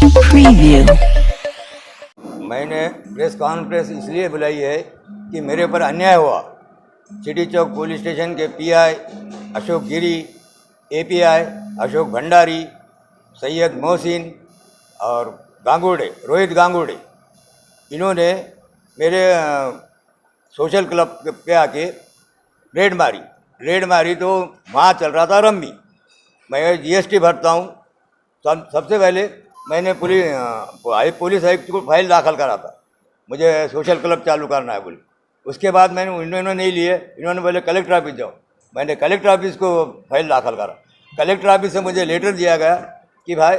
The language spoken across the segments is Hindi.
Preview. मैंने प्रेस कॉन्फ्रेंस इसलिए बुलाई है कि मेरे ऊपर अन्याय हुआ। सिटी चौक पुलिस स्टेशन के पीआई अशोक गिरी, एपीआई अशोक भंडारी, सैयद मोहसिन और गांगुड़े रोहित गांगुड़े, इन्होंने मेरे सोशल क्लब पे आके रेड मारी तो वहाँ चल रहा था रम्मी। मैं जीएसटी भरता हूँ। सबसे पहले मैंने पुलिस आयुक्त को फाइल दाखिल करा था, मुझे सोशल क्लब चालू करना है बोले। उसके बाद इन्होंने नहीं लिए, इन्होंने बोले कलेक्टर ऑफिस जाओ। मैंने कलेक्टर ऑफिस को फाइल दाखिल करा। कलेक्टर ऑफिस से मुझे लेटर दिया गया कि भाई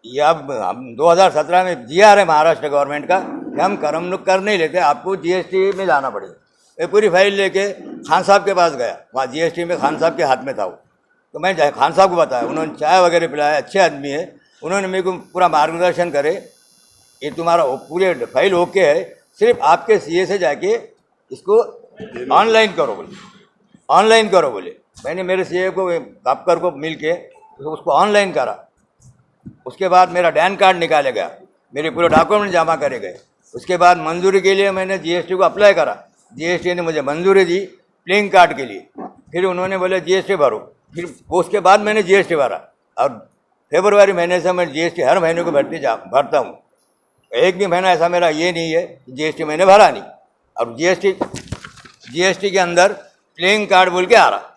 ये अब हम 2017 में जीआर है महाराष्ट्र गवर्नमेंट का कि हम कर नहीं लेते, आपको जीएसटी में जाना पड़ेगा। मैं पूरी फाइल लेके खान साहब के पास गया, वहाँ जीएसटी में खान साहब के हाथ में था वो। तो मैं खान साहब को बताया, उन्होंने चाय वगैरह पिलाया, अच्छे आदमी है। उन्होंने मेरे को पूरा मार्गदर्शन करे, ये तुम्हारा पूरे फाइल ओके है, सिर्फ आपके सीए से जाके इसको ऑनलाइन करो बोले। मैंने मेरे सीए को कापकर को मिल के उसको ऑनलाइन करा। उसके बाद मेरा डैन कार्ड निकाले गया, मेरे पूरे डॉक्यूमेंट जमा करे गए। उसके बाद मंजूरी के लिए मैंने जीएसटी को अप्लाई करा, जीएसटी ने मुझे मंजूरी दी प्लेइंग कार्ड के लिए। फिर उन्होंने बोले जीएसटी भरो, फिर उसके बाद मैंने जीएसटी भरा। और फरवरी महीने से मैं जीएसटी हर महीने को भरता हूँ। एक भी महीना ऐसा मेरा ये नहीं है कि जीएसटी मैंने भरा नहीं। और जीएसटी के अंदर प्लेइंग कार्ड बोल के आ रहा।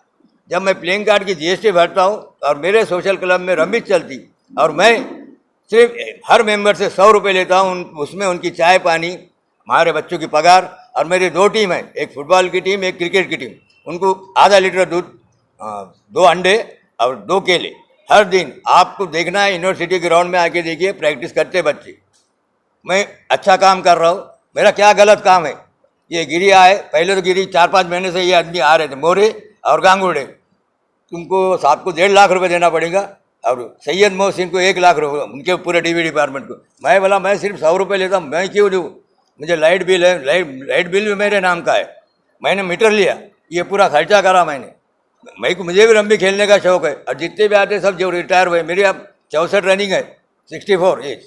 जब मैं प्लेइंग कार्ड की जीएसटी भरता हूँ और मेरे सोशल क्लब में रमिश चलती और मैं सिर्फ हर मेंबर से 100 रुपये लेता हूँ, उसमें उनकी चाय पानी, हमारे बच्चों की पगार, और मेरी 2 टीम है, एक फुटबॉल की टीम, एक क्रिकेट की टीम। उनको आधा लीटर दूध, 2 अंडे और 2 केले हर दिन। आपको देखना है, यूनिवर्सिटी ग्राउंड में आके देखिए, प्रैक्टिस करते बच्चे। मैं अच्छा काम कर रहा हूँ, मेरा क्या गलत काम है? ये गिरी आए, पहले तो गिरी 4-5 महीने से ये आदमी आ रहे थे, मोरे और गांगुड़े। तुमको साहब को 1.5 लाख रुपए देना पड़ेगा, और सैयद मोहसिन को 1 लाख रुपये, उनके पूरे डीवी डिपार्टमेंट को। मैं बोला मैं सिर्फ 100 रुपये लेता हूँ, मैं क्यों दूँ? मुझे लाइट बिल है, लाइट बिल भी मेरे नाम का है। मैंने मीटर लिया, ये पूरा खर्चा करा मैंने। मुझे भी रम्मी खेलने का शौक है, और जितने भी आते सब जो रिटायर हुए, मेरी अब 64 रनिंग है, 64 एज,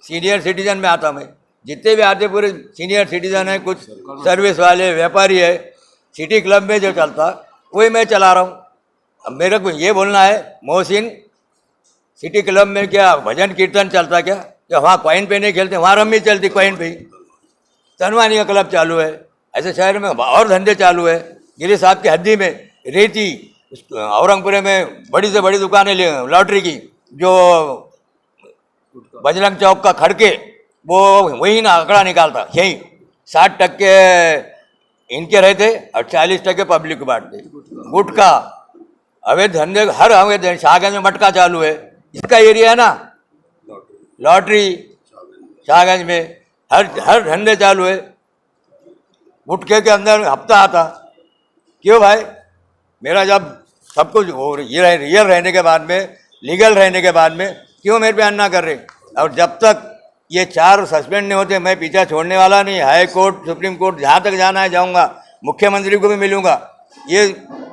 सीनियर सिटीजन में आता मैं। जितने भी आते पूरे सीनियर सिटीजन है, कुछ सर्विस वाले, व्यापारी है। सिटी क्लब में जो चलता वही मैं चला रहा हूँ। अब मेरे को ये बोलना है, मोहसिन सिटी क्लब में क्या भजन कीर्तन चलता क्या? वहाँ कॉइन पे नहीं खेलते, वहाँ रम्मी चलती कॉइन पे ही। तनवानी का क्लब चालू है, ऐसे शहर में और धंधे चालू है। गिरी साहब की हद्दी में रेती, औरंगपुरे में बड़ी से बड़ी दुकानें लॉटरी की, जो बजरंग चौक का खड़के, वो वही ना आंकड़ा निकालता, यही 60% इनके रहते और 40% पब्लिक को बांटते। गुटखा, अवैध धंधे, हर अवैध। शाहगंज में मटका चालू है, इसका एरिया है ना, लॉटरी शाहगंज में हर धंधे चालू है। गुटखे के अंदर हफ्ता आता। क्यों भाई? मेरा जब सब कुछ ये रियल रहने के बाद में, लीगल रहने के बाद में, क्यों मेरे पे अन्ना कर रहे? और जब तक ये 4 सस्पेंड नहीं होते, मैं पीछा छोड़ने वाला नहीं। हाई कोर्ट, सुप्रीम कोर्ट, जहाँ तक जाना है जाऊँगा, मुख्यमंत्री को भी मिलूँगा। ये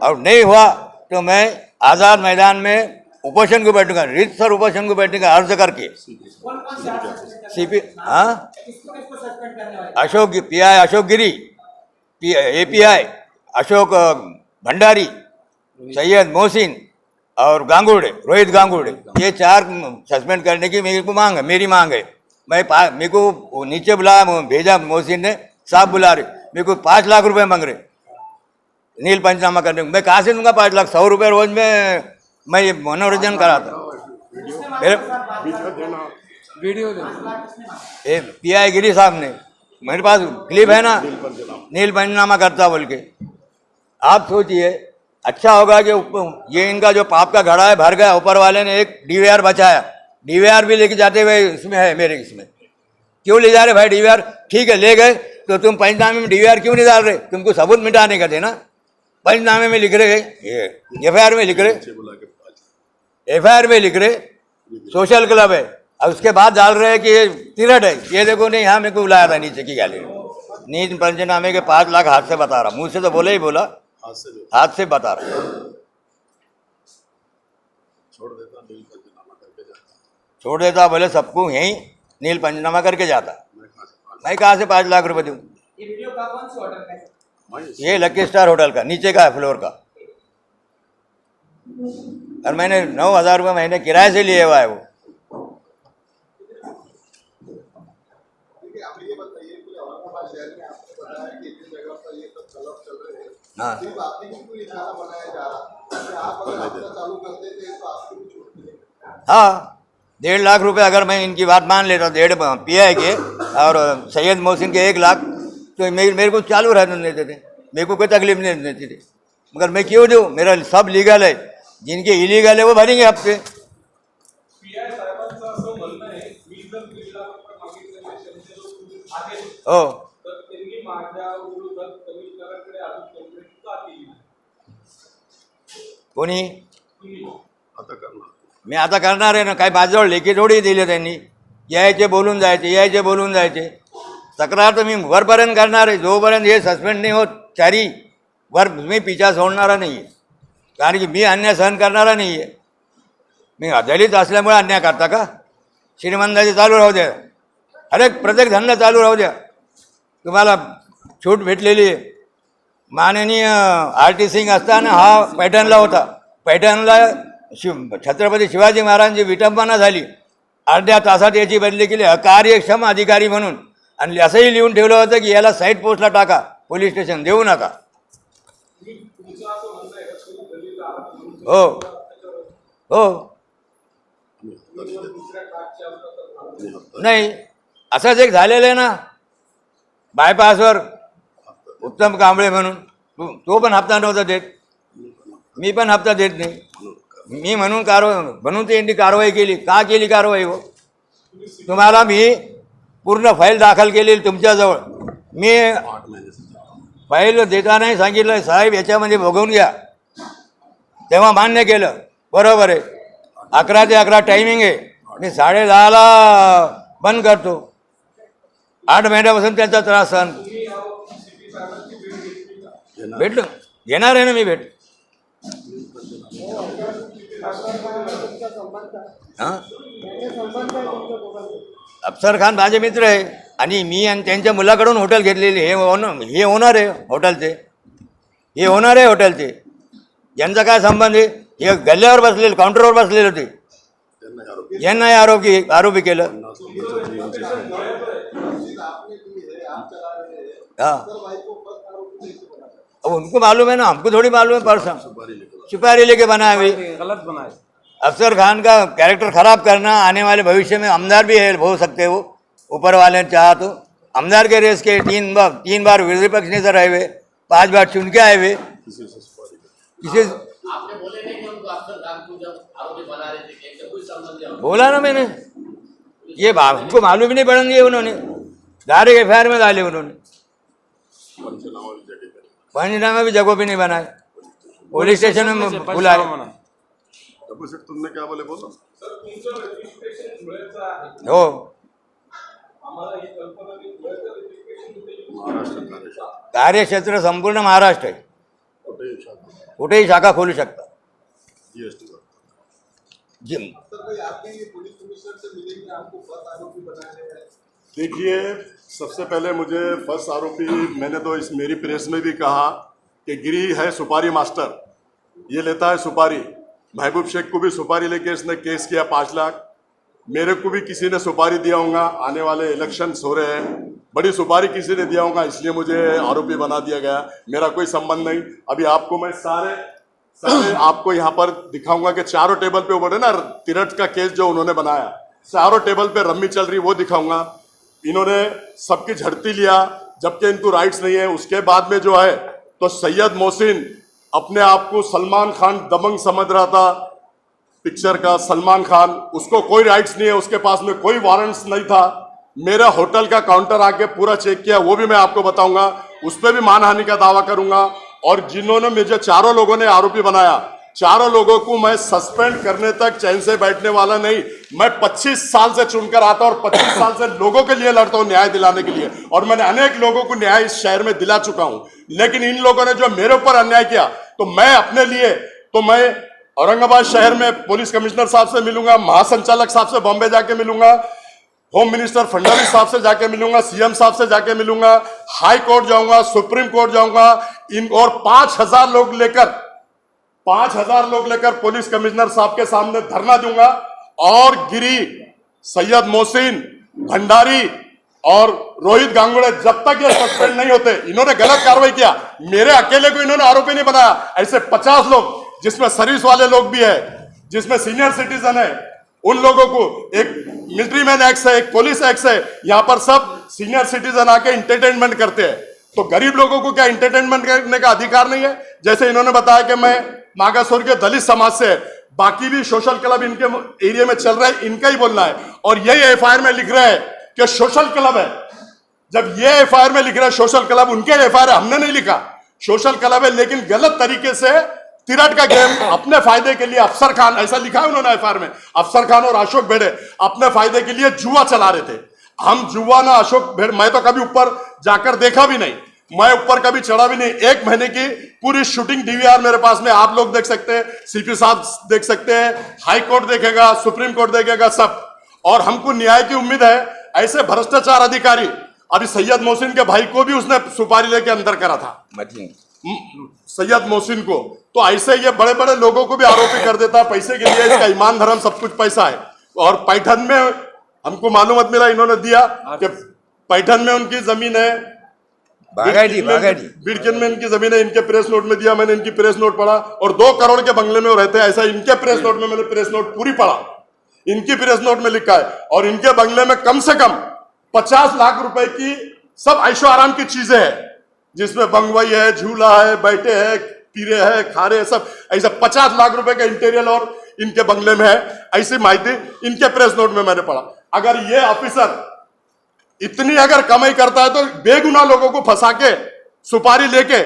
और नहीं हुआ तो मैं आज़ाद मैदान में उपोषण को बैठूंगा, रीतसर उपोषण को बैठूंगा, अर्ज करके। सीपी अशोक पीआई अशोक गिरी, एपीआई अशोक भंडारी, सैयद मोहसिन और गांगुड़े रोहित गांगुड़े, ये 4 सस्पेंड करने की मेरी मांग है। मेरे को नीचे बुलाया, भेजा मोहसिन ने, साहब बुला रहे, मेरे को 5 लाख रुपए मांग रहे नील पंचनामा करने को। मैं कहाँ से दूंगा 5 लाख? 100 रुपये रोज में मैं ये मनोरंजन कराता। वीडियो पीआई गिरी साहब ने, मेरे पास क्लिप है ना, नील पंचनामा करता बोल के। आप सोचिए, अच्छा होगा कि ये इनका जो पाप का घड़ा है भर गया, ऊपर वाले ने एक डीवीआर बचाया। डीवीआर भी लेके जाते हुए इसमें है, मेरे इसमें क्यों ले जा रहे भाई डीवीआर? ठीक है ले गए, तो तुम पंचनामे में डीवीआर क्यों नहीं डाल रहे? तुमको सबूत मिटाने का थे ना। पंचनामे में लिख रहे, एफआईआर में लिख रहे सोशल क्लब है, और उसके बाद डाल रहे हैं कि ये तिरट है। ये देखो नहीं, यहाँ मेरे को बुलाया था नीचे की गैलरी में। नील पंचनामे के 5 लाख हाथ से बता रहा, मुँह से तो बोला, हाथ से बता रहा। छोड़ देता, बोले सबको यहीं नील पंचनामा करके जाता। मैं कहाँ से 5 लाख रुपए दूँ? ये वीडियो कौन से होटल का है? ये लकी स्टार होटल का, नीचे का है फ्लोर का, और मैंने 9,000 रुपये महीने किराए से लिए हुआ है वो। हाँ, हाँ, 1.5 लाख रुपए अगर मैं इनकी बात मान लेता, 1.5 PI के और सैयद मोहसिन के 1 लाख, तो मेरे को चालू रहने देते थे, मेरे को कोई तकलीफ नहीं देती थी। मगर मैं क्यों दूँ? मेरा सब लीगल है, जिनके इलीगल है वो भरेंगे हफ्ते। हो कोणी मी आता करणार आहे ना, काय माझ्याजवळ लेखी थोडी दिले त्यांनी, यायचे बोलून जायचे, यायचे बोलून जायचे। तक्रार तर मी वरपर्यंत करणार आहे, जोपर्यंत हे सस्पेंड नाही होत चारी वर मी पिछा सोडणारा नाही आहे, कारण की मी अन्याय सहन करणारा नाही आहे। मी दलित असल्यामुळे अन्याय करता का? श्रीमंताचे चालू राहू द्या, प्रत्येक धंदा चालू राहू द्या, तुम्हाला छूट भेटलेली आहे। माननीय RT सिंग असताना हा पैठणला होता, पैठणला छत्रपती शिवाजी महाराजांची विटंबना झाली, अर्ध्या तासात याची बदली केली अकार्यक्षम अधिकारी म्हणून, आणि असंही लिहून ठेवलं होतं की याला साईड पोस्टला टाका, पोलीस स्टेशन देऊ नका। हो हो, नाही असंच एक झालेलं आहे ना बायपासवर, उत्तम कांबळे म्हणून, तो पण हप्ता नव्हता देत, मी पण हप्ता देत नाही, मी म्हणून त्यांनी कारवाई केली। का केली कारवाई हो? तुम्हाला मी पूर्ण फाईल दाखल केलेली तुमच्याजवळ, मी फाईल देतानाही सांगितलं साहेब याच्यामध्ये बघून घ्या, तेव्हा मान्य केलं, बरोबर आहे, 11 ते 11 टायमिंग आहे, मी 10:30ला बंद करतो। 8 महिन्यापासून त्यांचा त्रास सहन भेटलो, घेणार आहे ना मी भेट। हां, अफसर खान माझे मित्र आहे, आणि मी आणि त्यांच्या मुलाकडून हॉटेल घेतलेली, हे ओनर आहे हॉटेलचे, हे ओनर आहे हॉटेलचे, यांचा काय संबंध आहे? हे गल्ल्यावर बसलेले, काउंटरवर बसलेले होते, यांना आरोपी केलं। हाँ, अब उनको मालूम है ना, हमको थोड़ी मालूम है। पर्सन सुपारी लेके बनाया, गलत बनाया। अफसर खान का कैरेक्टर खराब करना, आने वाले भविष्य में अमदार भी हो सकते हो, ऊपर वाले ने चाहा तो। अमदार के रेस के 3 बार विरोधी पक्ष नेता रहे हुए, 5 बार चुन के आए हुए, किसी आपने बोले नहीं कि उनको अफसर खान को जब आरोपी बना रहे थे कि कोई संबंध नहीं? बोला ना मैंने, ये हमको मालूम ही नहीं पड़ेंगे, उन्होंने डायरेक्ट FIR में डाले, उन्होंने पंचनामा भी जगह भी नहीं बनाए, पुलिस स्टेशन में बुलाए। तुमने क्या बोले बोलो? हो, कार्यक्षेत्र संपूर्ण महाराष्ट्र आहे, कुठेही शाखा खोलू शकता। देखिए, सबसे पहले मुझे फर्स्ट आरोपी, मैंने तो मेरी प्रेस में भी कहा कि गिरी है सुपारी मास्टर, ये लेता है सुपारी। महबूब शेख को भी सुपारी लेके इसने केस किया 5 लाख, मेरे को भी किसी ने सुपारी दिया होगा, आने वाले इलेक्शंस हो रहे हैं, बड़ी सुपारी किसी ने दिया होगा, इसलिए मुझे आरोपी बना दिया गया। मेरा कोई संबंध नहीं। अभी आपको मैं सारे आपको यहाँ पर दिखाऊंगा कि चारों टेबल पे वो ना तिरठ का केस जो उन्होंने बनाया, चारों टेबल पे रम्मी चल रही, वो दिखाऊंगा। इन्होंने सबकी झड़ती लिया जबकि इनको राइट्स नहीं है। उसके बाद में जो है तो सैयद मोहसिन अपने आप को सलमान खान दबंग समझ रहा था, पिक्चर का सलमान खान, उसको कोई राइट्स नहीं है, उसके पास में कोई वारंट्स नहीं था। मेरा होटल का काउंटर आके पूरा चेक किया, वो भी मैं आपको बताऊंगा, उस पर भी मानहानि का दावा करूंगा। और जिन्होंने मुझे चारों लोगों ने आरोपी बनाया, चारों लोगों को मैं सस्पेंड करने तक चैन से बैठने वाला नहीं। मैं 25 साल से चुनकर आता और 25 साल से लोगों के लिए लड़ता हूं, न्याय दिलाने के लिए, और मैंने अनेक लोगों को न्याय इस शहर में दिला चुका हूं। लेकिन इन लोगों ने जो मेरे ऊपर अन्याय किया, तो मैं अपने लिए तो मैं औरंगाबाद शहर में पुलिस कमिश्नर साहब से मिलूंगा, महासंचालक साहब से बॉम्बे जाके मिलूंगा, होम मिनिस्टर फडणवीस साहब से जाके मिलूंगा, सीएम साहब से जाके मिलूंगा, हाई कोर्ट जाऊंगा, सुप्रीम कोर्ट जाऊंगा, इन और 5,000 लोग लेकर पुलिस कमिश्नर साहब के सामने धरना दूंगा। और गिरी, सैयद मोहसिन, भंडारी और रोहित गांगुड़े जब तक ये सस्पेंड नहीं होते, इन्होंने गलत कार्रवाई किया, मेरे अकेले को इन्होंने आरोपी नहीं बनाया, ऐसे 50 लोग जिसमें सर्विस वाले लोग भी है, जिसमें सीनियर सिटीजन है, उन लोगों को एक मिलिट्री मैन एक्ट है, एक पुलिस एक्ट है, यहां पर सब सीनियर सिटीजन आके इंटरटेनमेंट करते हैं। तो गरीब लोगों को क्या इंटरटेनमेंट करने का अधिकार नहीं है? जैसे इन्होंने बताया कि मैं मागासुर के दलित समाज से, बाकी भी सोशल क्लब इनके एरिया में चल रहा है, इनका ही बोलना है। और यही एफआईआर में लिख रहे हैं कि सोशल क्लब है। जब ये एफआईआर में लिख रहा है सोशल क्लब, उनके एफआईआर हमने नहीं लिखा, सोशल क्लब है, लेकिन गलत तरीके से तिरट का गेम अपने फायदे के लिए, अफसर खान, ऐसा लिखा है उन्होंने एफआईआर में, अफसर खान और अशोक भेड़े अपने फायदे के लिए जुआ चला रहे थे। हम जुआ ना अशोक भेड़, मैं तो कभी ऊपर जाकर देखा भी नहीं, मैं ऊपर कभी चढ़ा भी नहीं। 1 महीने की पूरी शूटिंग डीवीआर मेरे पास में, आप लोग देख सकते हैं, सीपी साहब देख सकते हैं, हाई कोर्ट देखेगा, सुप्रीम कोर्ट देखेगा, सब। और हमको न्याय की उम्मीद है। ऐसे भ्रष्टाचार अधिकारी, अभी सैयद मोहसिन के भाई को भी उसने सुपारी लेके अंदर करा था, सैयद मोहसिन को। तो ऐसे ये बड़े बड़े लोगों को भी आरोपी कर देता है पैसे के लिए, इसका ईमान धर्म सब कुछ पैसा है। और पैठन में हमको मालूमात मिला, इन्होंने दिया कि पैठन में उनकी जमीन है, बिडकिन में इनकी जमीन है, इनके प्रेस नोट में दिया, मैंने इनकी प्रेस नोट पढ़ा, और 2 करोड़ के बंगले में वो रहते हैं, ऐसा इनके प्रेस नोट में, मैंने प्रेस नोट पूरी पढ़ा, इनकी प्रेस नोट में लिखा है। और इनके बंगले में कम से कम 50 लाख रुपए की सब ऐशो आराम की चीजें हैं, जिसमें बंगवई है, झूला है, बैठे हैं, पीरे है, खारे, सब ऐसा 50 लाख रुपए का इंटीरियर और इनके बंगले में है, ऐसी माहिती इनके प्रेस नोट में मैंने पढ़ा। अगर ये ऑफिसर इतनी अगर कमाई करता है तो बेगुनाह लोगों को फंसा के सुपारी लेके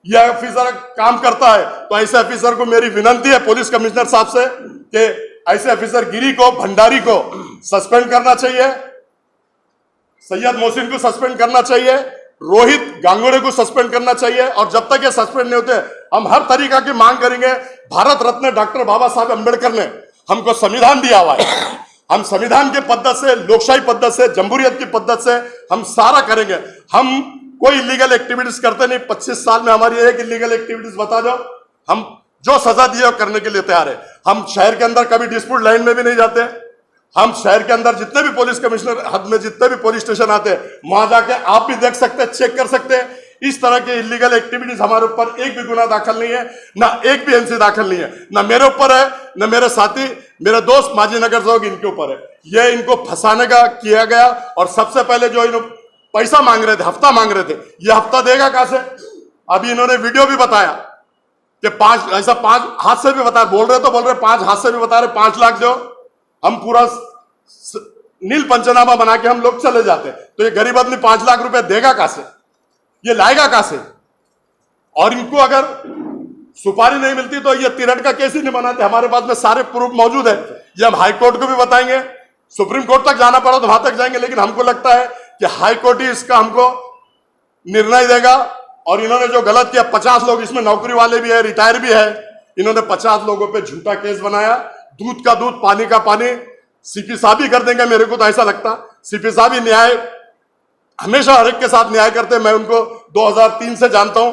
यह ऑफिसर काम करता है, तो ऐसे ऑफिसर को मेरी विनती है पुलिस कमिश्नर साहब से कि ऐसे ऑफिसर गिरी को, भंडारी को सस्पेंड करना चाहिए, सैयद मोहसिन को सस्पेंड करना चाहिए, रोहित गांगुड़े को सस्पेंड करना चाहिए। और जब तक ये सस्पेंड नहीं होते, हम हर तरीका की मांग करेंगे। भारत रत्न डॉक्टर बाबा साहब अम्बेडकर ने हमको संविधान दिया हुआ है, हम संविधान की पद्धत से, लोकशाही पद्धत से, जमहूरियत की पद्धत से हम सारा करेंगे। हम कोई इलीगल एक्टिविटीज करते नहीं। 25 साल में हमारी एक इलीगल एक्टिविटीज बता दो, हम जो सजा दी है करने के लिए तैयार है। हम शहर के अंदर कभी डिस्प्यूट लाइन में भी नहीं जाते। हम शहर के अंदर जितने भी पुलिस कमिश्नर हद में जितने भी पुलिस स्टेशन आते हैं, वहां जाके आप भी देख सकते हैं, चेक कर सकते हैं। इस तरह के इलीगल एक्टिविटीज हमारे ऊपर एक भी गुना दाखिल नहीं है, ना एक भी एनसी दाखिल नहीं है, ना मेरे ऊपर है, ना मेरे साथी, मेरे दोस्त माजी नगर सेवक इनके ऊपर है। ये इनको फंसाने का किया गया। और सबसे पहले जो इन्होंने पैसा मांग रहे थे, हफ्ता मांग रहे थे, ये हफ्ता देगा कहां से? अभी इन्होंने वीडियो भी बताया कि 5 हाथ से भी बता, बोल रहे 5 हाथ से भी बता रहे 5 लाख दो, हम पूरा नील पंचनामा बना के हम लोग चले जाते। तो ये गरीब आदमी 5 लाख रुपए देगा कहां से? ये लाएगा कहां से? और इनको अगर सुपारी नहीं मिलती तो ये तिरट का केस ही नहीं बनाते। हमारे पास में सारे प्रूफ मौजूद है। ये हम हाई कोर्ट को भी बताएंगे, सुप्रीम कोर्ट तक जाना पड़ा तो वहां तक जाएंगे, लेकिन हमको लगता है कि हाई कोर्ट ही इसका हमको निर्णय देगा। और इन्होंने जो गलत किया, 50 लोग इसमें नौकरी वाले भी है, रिटायर भी है, इन्होंने 50 लोगों पे झूठा केस बनाया। दूध का दूध, पानी का पानी, सीपी साहब ही कर देंगे, मेरे को तो ऐसा लगता। सीपी साहब ही न्याय हमेशा हर एक के साथ न्याय करते हैं। मैं उनको 2003 से जानता हूं,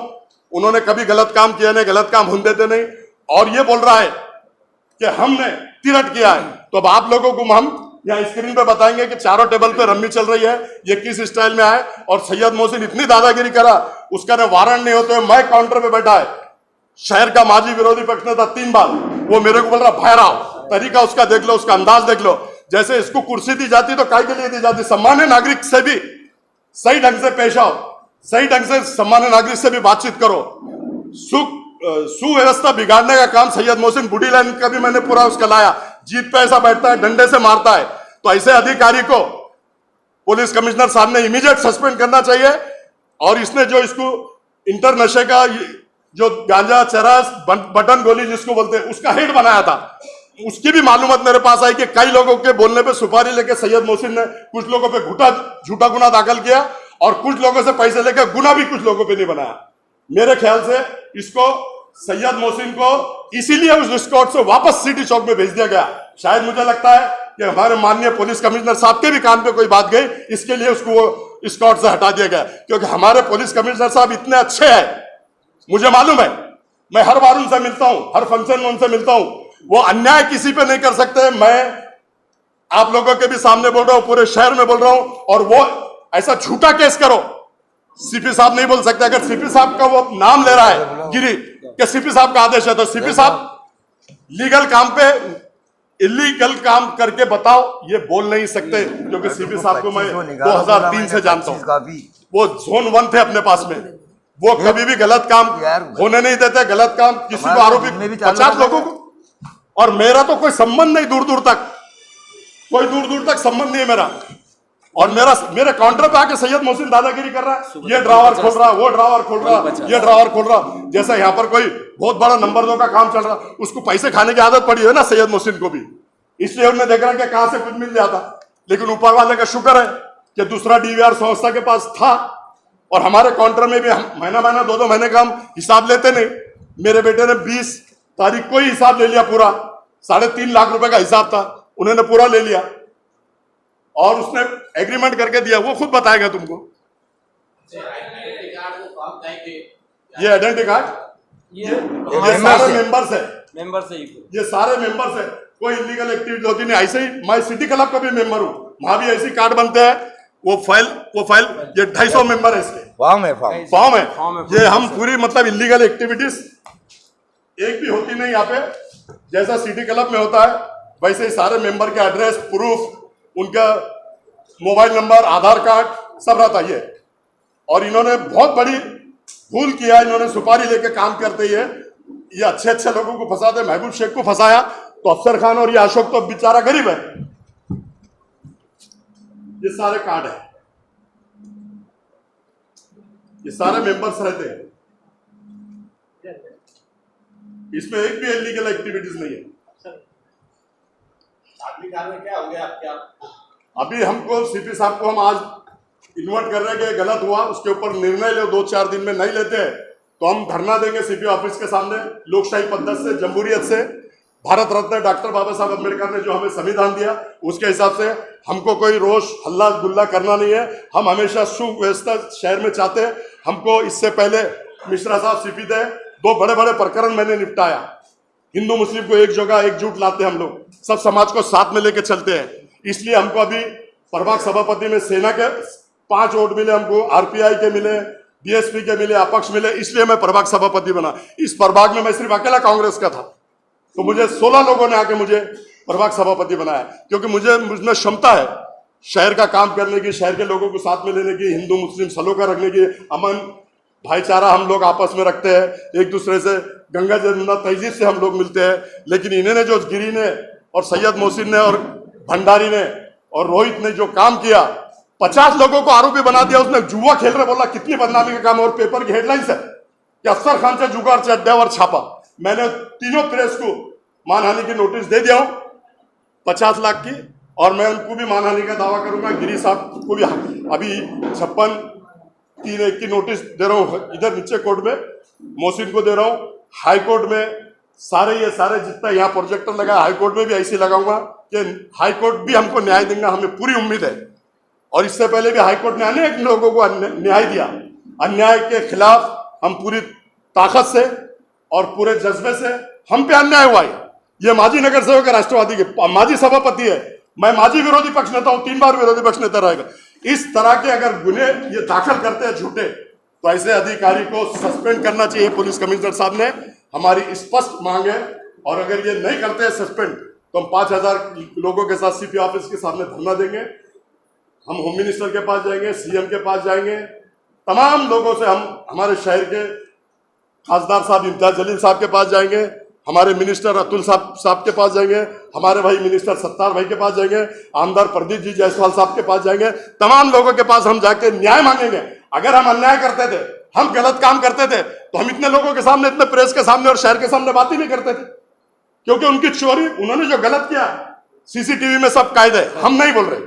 उन्होंने कभी गलत काम किया नहीं, गलत काम होने देते नहीं। और ये बोल रहा है कि हमने तिरट किया है। तो अब आप लोगों को हम यहाँ स्क्रीन पे बताएंगे कि चारों टेबल पे रम्मी चल रही है, ये किस स्टाइल में आए। और सैयद मोहसिन इतनी दादागिरी करा, उसका ने वारंट नहीं होते, मैं काउंटर पे बैठा है, शहर का माजी विरोधी पक्ष नेता 3 बार, वो मेरे को बोल रहा भैराव, तरीका उसका देख लो, उसका अंदाज देख लो। जैसे इसको कुर्सी दी जाती तो काय के लिए दी जाती? सामान्य नागरिक से भी सही ढंग से पेश आओ, सही ढंग से सामान्य नागरिक से भी बातचीत करो। सुव्यवस्था बिगाड़ने का काम सैयद मोहसिन, बूढ़ी लाइन का भी मैंने पूरा उसका लाया, जीप पे ऐसा बैठता है, डंडे से मारता है। तो ऐसे अधिकारी को पुलिस कमिश्नर साहब ने इमीडिएट सस्पेंड करना चाहिए। और इसने जो इसको इंटर नशे का जो गांजा, चरस, बटन गोली जिसको बोलते हैं, उसका हेड बनाया था, उसकी भी मालूमात मेरे पास आई कि कई लोगों के बोलने पे सुपारी लेके सैयद मोहसिन ने कुछ लोगों पे झूठा गुना दाखिल किया, और कुछ लोगों से पैसे लेकर गुना भी कुछ लोगों पे नहीं बनाया। मेरे ख्याल से इसको सैयद मोहसिन को इसीलिए उस स्कॉट से वापस सिटी चौक में भेज दिया गया। शायद मुझे लगता है कि हमारे माननीय पुलिस कमिश्नर साहब के भी कान पे कोई बात गई, इसके लिए उसको वो स्कॉट से हटा दिया गया, क्योंकि हमारे पुलिस कमिश्नर साहब इतने अच्छे हैं, मुझे मालूम है, मैं हर बार उनसे मिलता हूं, हर फंक्शन में उनसे मिलता हूं, वो अन्याय किसी पे नहीं कर सकते। मैं आप लोगों के भी सामने बोल रहा हूं, पूरे शहर में बोल रहा हूं, और वो ऐसा झूठा केस करो, सीपी साहब नहीं बोल सकते। अगर सीपी साहब का वो नाम ले रहा है गिरी कि सीपी साहब का आदेश है, तो सीपी साहब लीगल काम पे इलीगल काम करके बताओ, ये बोल नहीं सकते, क्योंकि सीपी साहब को मैं 2003 से जानता हूं, वो जोन 1 थे अपने पास में, वो कभी भी गलत काम होने नहीं देते, गलत काम किसी को आरोपी 50 लोगों को, और मेरा तो कोई संबंध नहीं, दूर दूर तक कोई संबंध नहीं है मेरा, और मेरे काउंटर पे आके सैयद मोहसिन दादागिरी कर रहा है, ये ड्रावर खोल रहा, वो ड्रावर खोल रहा, ये ड्रावर खोल रहा, जैसे यहाँ पर कोई बहुत बड़ा नंबर 2 का काम चल रहा, उसको पैसे खाने की आदत पड़ी है ना सैयद मोहसिन को भी, इसलिए उन्होंने देख रहा कि कहां से कुछ मिल जाता। लेकिन ऊपर वाले का शुक्र है कि दूसरा डीवीआर संस्था के पास था, और हमारे काउंटर में भी हम महीना 2-2 महीने का हम हिसाब लेते नहीं। मेरे बेटे ने 20 तारीख को ही हिसाब ले लिया, पूरा 3.5 लाख रुपए का हिसाब था, उन्होंने पूरा ले लिया, और उसने एग्रीमेंट करके दिया, वो खुद बताएगा तुमको। ये आइडेंटिटी कार्ड, ये सारे मेंबर्स है, ये सारे मेंबर्स है, कोई इलीगल एक्टिविटी होती नहीं। ऐसे ही मैं सिटी क्लब का भी मेंबर हूँ, वहां भी ऐसी कार्ड बनते हैं, वो फाइल ये 250 मेंबर है, इसके फॉर्म है, ये हम पूरी मतलब इलीगल एक्टिविटीज एक भी होती नहीं यहाँ पे, जैसा सिटी क्लब में होता है वैसे ही सारे मेंबर के एड्रेस प्रूफ, उनका मोबाइल नंबर, आधार कार्ड सब रहता है। और इन्होंने बहुत बड़ी भूल किया, इन्होंने सुपारी लेके काम करते ही ये अच्छे लोगों को फंसाते। महबूब शेख को फंसाया तो अफसर खान और ये अशोक तो बेचारा गरीब है। ये सारे कार्ड है, ये सारे मेंबर्स रहते हैं, इसमें एक भी इलीगल एक्टिविटीज नहीं है। क्या हो गया आपके? अभी हमको सीपी साहब को हम आज इन्वर्ट कर रहे हैं कि गलत हुआ, उसके ऊपर निर्णय लो, 2-4 दिन में नहीं लेते हैं तो हम धरना देंगे सीपी ऑफिस के सामने, लोकशाही पद्धति से, जमहूरियत से। भारत रत्न डॉक्टर बाबा साहब अम्बेडकर ने जो हमें संविधान दिया उसके हिसाब से हमको कोई रोष हल्ला गुल्ला करना नहीं है। हम हमेशा सुव्यवस्था शहर में चाहते हैं। हमको इससे पहले मिश्रा साहब सीपी थे, 2 बड़े प्रकरण मैंने निपटाया। हिंदू मुस्लिम को एक जगह एकजुट लाते, हम लोग सब समाज को साथ में लेके चलते हैं। इसलिए हमको अभी प्रभाग सभापति में सेना के 5 वोट मिले, हमको आरपीआई के मिले, बीएसपी के मिले, अपक्ष मिले, इसलिए मैं प्रभाग सभापति बना। इस प्रभाग में मैं सिर्फ अकेला कांग्रेस का था, तो मुझे 16 लोगों ने आके मुझे प्रभाग सभापति बनाया, क्योंकि मुझमें क्षमता है शहर का काम करने की, शहर के लोगों को साथ में लेने की, हिंदू मुस्लिम सलोखा रखने की, अमन भाईचारा हम लोग आपस में रखते हैं, एक दूसरे से गंगा जमुना तहजीब से हम लोग मिलते हैं। लेकिन इन्होंने जो गिरी ने और सैयद मोहसिन ने और भंडारी ने और रोहित ने जो काम किया, 50 लोगों को आरोपी बना दिया। उसने जुआ खेल रहे, बोला कितनी बदनामी का काम। और पेपर की हेडलाइंस है कि अफसर खान से जुगाड़ से अड्डा और छापा। मैंने तीनों प्रेस को मानहानि की नोटिस दे दिया हूं 50 लाख की, और मैं उनको भी मानहानि का दावा करूंगा। गिरी साहब को भी अभी 56(3)(1) की नोटिस दे रहा हूं, इधर नीचे कोर्ट में मोहसिन को दे रहा हूं, हाई कोर्ट में ये सारे जितना यहाँ प्रोजेक्टर लगा, हाई कोर्ट में भी ऐसे लगाऊंगा कि हाई कोर्ट भी हमको न्याय देगा, हमें पूरी उम्मीद है। और इससे पहले भी हाई कोर्ट ने अनेक लोगों को न्याय दिया। अन्याय के खिलाफ हम पूरी ताकत से और पूरे जज्बे से, हम पे अन्याय हुआ है। ये माजी नगर सेवक है, राष्ट्रवादी के माजी सभापति है, मैं माजी विरोधी पक्ष नेता हूं, 3 बार विरोधी पक्ष नेता रहेगा। इस तरह के अगर गुने ये दाखिल करते हैं झूठे, तो ऐसे अधिकारी को सस्पेंड करना चाहिए। पुलिस कमिश्नर साहब ने हमारी स्पष्ट मांग है, और अगर ये नहीं करते हैं सस्पेंड तो हम 5000 लोगों के साथ सीपी ऑफिस के सामने धरना देंगे। हम होम मिनिस्टर के पास जाएंगे, सीएम के पास जाएंगे, तमाम लोगों से हम हमारे शहर के खासदार साहब इम्तियाज जलील साहब के पास जाएंगे, हमारे मिनिस्टर अतुल साहब के पास जाएंगे, हमारे भाई मिनिस्टर सत्तार भाई के पास जाएंगे, आमदार प्रदीप जी जायसवाल साहब के पास जाएंगे। तमाम लोगों के पास हम जाके न्याय मांगेंगे। अगर हम अन्याय करते थे, हम गलत काम करते थे, तो हम इतने लोगों के सामने, इतने प्रेस के सामने और शहर के सामने बात ही नहीं करते थे, क्योंकि उनकी चोरी, उन्होंने जो गलत किया सीसीटीवी में सब कायदे, हम नहीं बोल रहे।